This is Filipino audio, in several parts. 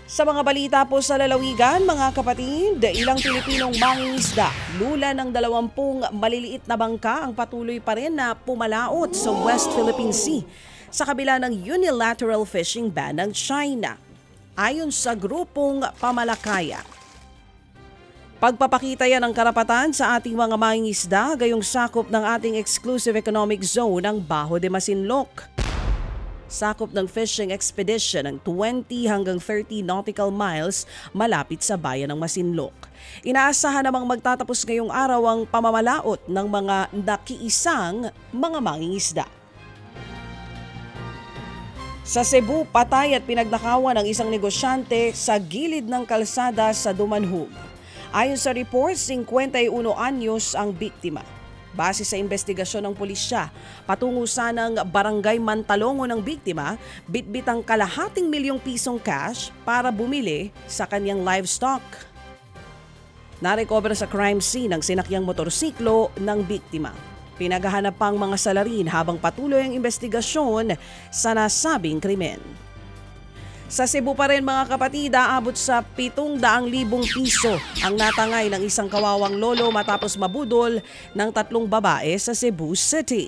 Sa mga balita po sa lalawigan, mga kapatid, ilang Pilipinong mangingisda, lula ng 20 maliliit na bangka ang patuloy pa rin na pumalaot sa West Philippine Sea sa kabila ng unilateral fishing ban ng China. Ayon sa grupong Pamalakaya, pagpapakita yan ng karapatan sa ating mga mangingisda gayong sakop ng ating exclusive economic zone ng Bajo de Masinloc. Sakop ng fishing expedition ng 20 hanggang 30 nautical miles malapit sa bayan ng Masinloc. Inaasahan namang magtatapos ngayong araw ang pamamalaot ng mga nakiisang mga mangingisda. Sa Cebu, patay at pinagnakawan ng isang negosyante sa gilid ng kalsada sa Dumanhog. Ayon sa report, 51 anyos ang biktima. Base sa investigasyon ng pulisya, patungo sanang barangay Mantalongo ng biktima, bitbit ang ₱250,000 cash para bumili sa kanyang livestock. Narecover sa crime scene ang sinakyang motorsiklo ng biktima. Pinaghahanap pang mga salarin habang patuloy ang investigasyon sa nasabing krimen. Sa Cebu pa rin mga kapatid, aabot sa 700,000 piso ang natangay ng isang kawawang lolo matapos mabudol ng 3 babae sa Cebu City.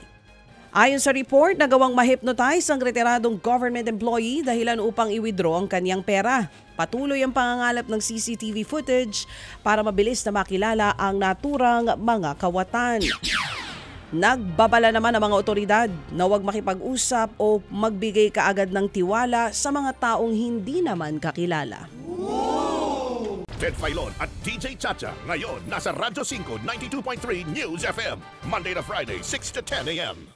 Ayon sa report, nagawang ma-hypnotize ang retiradong government employee dahilan upang i-withdraw ang kanyang pera. Patuloy ang pangangalap ng CCTV footage para mabilis na makilala ang naturang mga kawatan. Nagbabala naman ang mga otoridad na huwag makipag-usap o magbigay kaagad ng tiwala sa mga taong hindi naman kakilala. Ted Filon at DJ Chacha ngayon nasa Radyo 5 92.3 News FM Monday to Friday 6 to 10 a.m.